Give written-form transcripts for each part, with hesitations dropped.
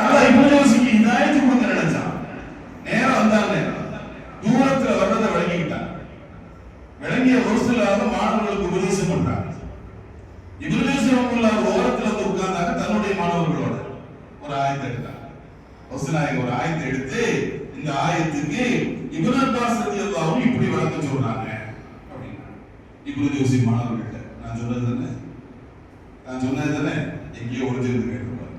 அல்லாஹ் இப்னு ஜௌசிக்கு ஹிதாயத் கொடுக்க நினைச்சான். நேரா வந்தாங்க, தூரத்துல வர்றதை விளங்கிக்கிட்டான். விளங்கிய ஒரு சிலர் மாணவர்களுக்கு உபதேசம் பண்றாங்க. இப்னு ஜௌசி ரஹ்மத்துல்லாஹி ஓரத்துல வந்து உட்கார்ந்தாங்க. தன்னுடைய மாணவர்களோட ஒரு ஆயத்தை எடுத்தாங்க. வசனாய் ஒரு ஆயத்தை எடுத்து, இந்த ஆயத்துக்கு இப்னு அப்பாஸ் ரலியல்லாஹு அன்ஹு இப்படி விளக்கம் சொல்றாங்க அப்படின்னா, இப்னு ஜௌசி மாணவர்கள்ட்ட நான் சொன்னது தானே எங்கேயோ ஒளிஞ்சிருந்து கேட்டுருப்பாங்க.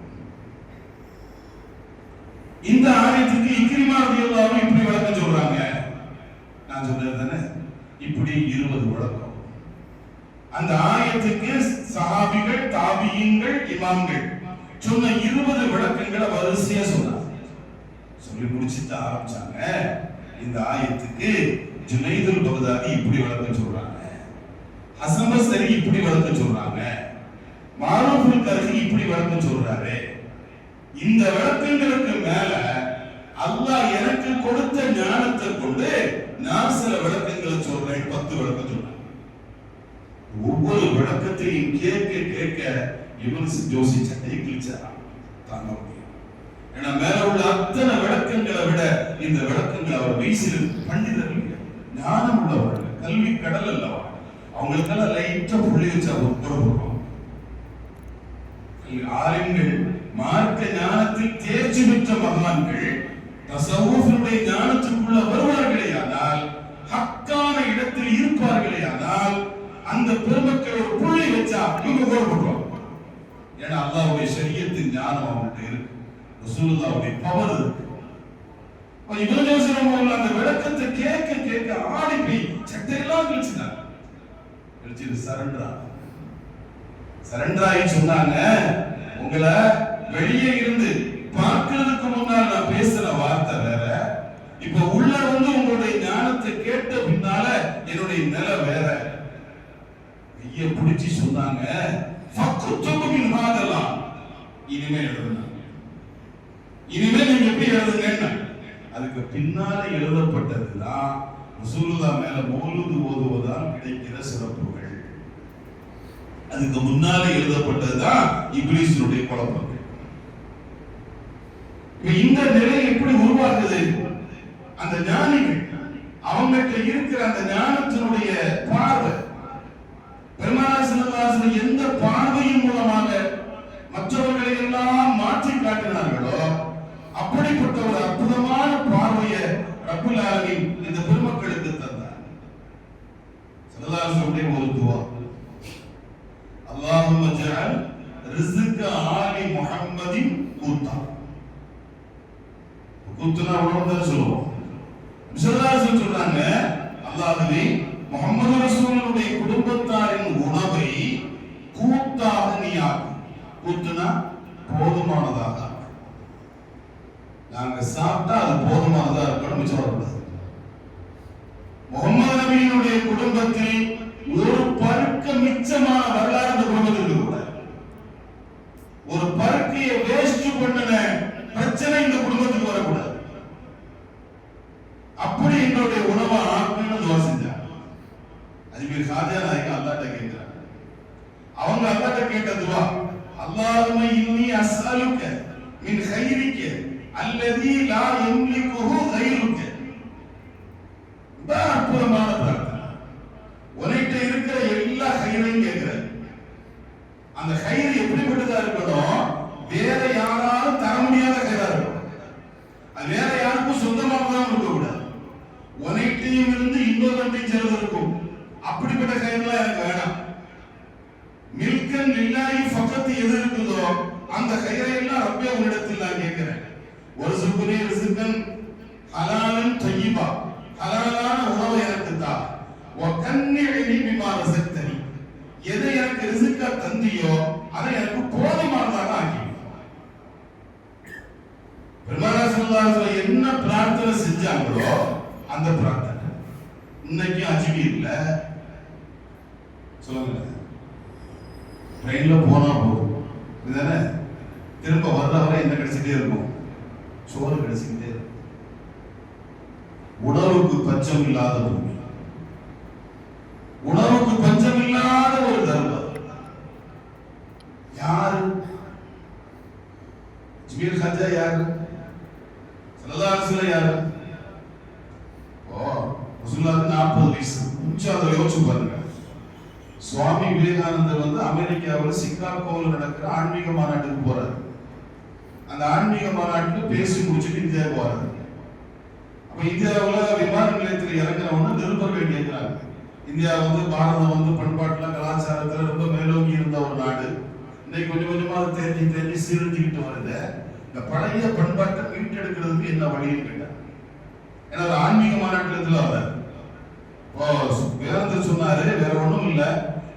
இந்த ஆயத்துக்கு இக்ரிமா ரலியல்லாஹு அன்ஹு இப்படி விளக்கம் சொல்றாங்க, நான் சொன்னது தானே. இப்படி 20 விளக்கம். அந்த ஆயத்துக்கு சஹாபிகள், தாபியீன்கள், இமாம்கள் சொன்ன 20 விளக்கங்களை வரிசையா சொன்னாங்க. சொல்லி முடிச்சுட்டு ஆரம்பிச்சாங்க, இந்த ஆயத்துக்கு ஜுனைதுல் பக்தாதி இப்படி விளக்கம் சொல்றாங்க, ஹஸன் பஸ்ரி இப்படி விளக்கம் சொல்றாங்க, மாரூஃபுல் கர்ஹி இப்படி விளக்கம் சொல்றாரு. இந்த விளக்கங்களுக்கு மேல அல்லாஹ் எனக்கு கொடுத்த ஞானத்தை கொண்டு நான் சில விளக்கங்களை சொல்றேன். 10 விளக்கம் சொல்றேன். ஒவ்வொரு விளக்கத்தையும் கேட்க கேட்க இப்னு ஜௌசி சட்டையை கிழிச்சாராம். தாங்க முடியும். ஏன்னா மேல உள்ள அத்தனை விளக்கங்களை விட இந்த விளக்கங்களை அவர் வீசில் பண்டிதர்கள், ஞானம் உள்ளவர்கள், கல்வி கடல் அல்லவா, அவங்களுக்கெல்லாம் லைட்டா புள்ளி வச்சா போடுவோம். ஆலிம்கள், மார்க்க ஞானத்தில் தேர்ச்சி பெற்ற மகான்கள் தஸவ்வூஃபுடைய ஞானத்துக்குள்ள வருவார்களேயானால், ஹக்கான இடத்தில் இருப்பார்களேயானால், அந்த பெருமக்கள் ஒரு புள்ளி வச்சா இவங்க போடுவாங்க. ஏன்னா அல்லாஹ்வுடைய ஷரியத்தின் ஞானம் அவங்கள்ட்ட இருக்கு, ரசூலுல்லாஹ்வுடைய பவர் இருக்கு. இப்னு ஜௌசி ரஹ்மத்துல்லாஹி அந்த விளக்கத்தை கேட்க கேட்க ஆடி போய் சட்டையெல்லாம் கிழிச்சிட்டாங்க. கிழிச்சிட்டு சரண்டராகி சொன்னாங்க, உங்களை வெளியே இருந்து பார்க்கிறதுக்கு முன்னால் நான் பேசுற வார்த்தை வேற, இப்ப உள்ள வந்து உங்களுடைய ஞானத்தை கேட்ட பின்னால என்னுடைய நிலை வேற. கையை பிடிச்சி சொன்னாங்க, இனிமே எழுதுங்க, இனிமே நீங்க எப்படி எழுதுங்க. அதுக்கு பின்னால எழுதப்பட்டதுதான் ரசூலுல்லாஹ் மேல மௌலூது ஓதுவதால் கிடைக்கிற சிறப்புகள். அதுக்கு முன்னால எழுதப்பட்டதுதான் இப்லீஸுடைய குழப்பங்கள். இந்த நிலை எப்படி உருவாகுது? அந்த ஞானிகள் அவங்ககிட்ட இருக்கிற அந்த ஞானத்தினுடைய பார்வை, பெருமானார் ஸல்லல்லாஹு அலைஹி வஸல்லம் எந்த பார்வையின் மூலமாக மற்றவர்களை எல்லாம் மாற்றி காட்டினார்களோ அப்படிப்பட்ட ஒரு அற்புதமான பார்வையை ரப்புல் ஆலமீன் இந்த பெருமக்களுக்கு தந்தார். ஸல்லல்லாஹு அலைஹி வஸல்லம் ஒரு துஆ, அல்லாஹும்ம ஜஅல் ரிஸ்க ஆலி முஹம்மதின் கூத்தா. கூத்துனா உணவுதான் சொல்லுவோம். ஸல்லல்லாஹு அலைஹி வஸல்லம் சொல்றாங்க, அல்லாஹ்வே முஹம்மது ரசூலுடைய குடும்பத்தாரின் உணவை கூத்தாக நீ ஆக்கு. கூத்துனா போதுமானதாக. நாங்க சாப்பிட்டா அது போதுமானதா இருக்கணும், மிச்சம் வரக்கூடாது. முஹம்மது நபியினுடைய குடும்பத்தில் ஒரு பருக்க மிச்சமான வரலாறு இந்த குடும்பத்தில் இருக்கக்கூடாது. ஒரு பருக்கையை வேஸ்ட் பண்ணின பிரச்சனை இந்த குடும்பத்துக்கு வரக்கூடாது. அப்படி எங்களுடைய உணவை ஆக்கணும்னு துவா செஞ்சாங்க. அதுமாரி ஹாஜா நாயகம் அல்லாஹ்ட்ட கேட்கிறாங்க. அவங்க அல்லாஹ்ட்ட கேட்ட துவா, அல்லாஹும்ம இன்னி அஸ்அலுக மின் கைரிக அல்லதி லா யம்லிகுஹு கைருக. அற்புதமான பிரார்த்தனை. உன்கிட்ட இருக்கிற எல்லா கைரையும் கேட்கிறேன். அந்த கைரு எப்படிப்பட்டதா இருக்கணும்? வேற யாராலும் தர முடியாத கைரா இருக்கணும். அது வேற யாருக்கும் சொந்தமானதாக இருக்கக்கூடாது. உன்கிட்டையும் இருந்து இன்னொருத்தையும் சேர்ந்து இருக்கும். அப்படிப்பட்ட கைரெல்லாம் எனக்கு வேணாம். மில்கன் லில்லாஹி ஃபகத் எது இருக்குதோ அந்த கைரை எல்லாம் ரப்பே உன்னிடத்தில் நான் கேட்கிறேன். ஒரு சுகுனி ரிஸ்கன் ஹலாலன் தய்யிபா, ஹலாலான உணவை எனக்கு தா. வகன்னிஇனி பிமா ரஸக்தனி, எதை எனக்கு ரிஸ்கா தந்தியோ அதை எனக்கு போதுமானதாக ஆக்கி. பெருமானார் ஸல்லல்லாஹு அலைஹி வஸல்லம் என்ன பிரார்த்தனை செஞ்சாங்களோ அந்த பிரார்த்தனை இன்னைக்கு அஜ்மீர்ல சொல்லுங்க. ட்ரெயின்ல போனா போதும், இதுதானே? திரும்ப வர்ற வரை என்ன கிடைச்சிட்டே இருக்கும்? சோறு கிடைச்சிக்கிட்டே இருக்கும். உணவுக்கு பஞ்சம் இல்லாத பூமி, உணவுக்கு பஞ்சம் இல்லாத ஒரு தர்மம். யாரு? சுபீர் ஹஜ்ஜா யாரு? ஸல்லல்லாஹு அலைஹி வஸல்லம் யாரு? ரசூலுல்லாஹ்க்கு 40 வயசு. கொஞ்சம் அதை யோசிச்சு பாருங்க. சுவாமி விவேகானந்தர் வந்து அமெரிக்காவில் சிகாகோவில் நடக்கிற ஆன்மீக மாநாட்டுக்கு போறாரு. அந்த ஆன்மீக மாநாட்டுக்கு பேசி முடிச்சுட்டு இந்தியாவுக்கு போறாரு. அப்ப இந்தியாவில் விமான நிலையத்தில் இறங்குறவங்க நிருபர்கள் கேட்கிறாங்க, இந்தியா வந்து பாரதம் வந்து பண்பாட்டுல கலாச்சாரத்துல ரொம்ப மேலோங்கி இருந்த ஒரு நாடு, இன்னைக்கு கொஞ்சம் கொஞ்சமா தேஞ்சி சீரழிஞ்சுக்கிட்டு வருது, இந்த பழைய பண்பாட்டை மீட்டெடுக்கிறதுக்கு என்ன வழின்னு கேட்டார். ஏன்னா ஒரு ஆன்மீக மாநாட்டில் வர வேற சொன்னாரு, வேற ஒண்ணும் இல்ல,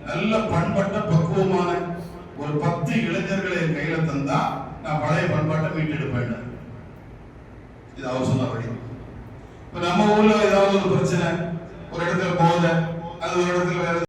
நல்ல பண்பட்ட பக்குவமான ஒரு 10 இளைஞர்களை என் கையில தந்தா நான் பழைய பண்பாட்டை மீட்டெடுப்பேன். இது அவர் சொன்ன வழி. இப்ப நம்ம ஊர்ல ஏதாவது ஒரு பிரச்சனை, ஒரு இடத்துல போத, அது ஒரு இடத்துல வேற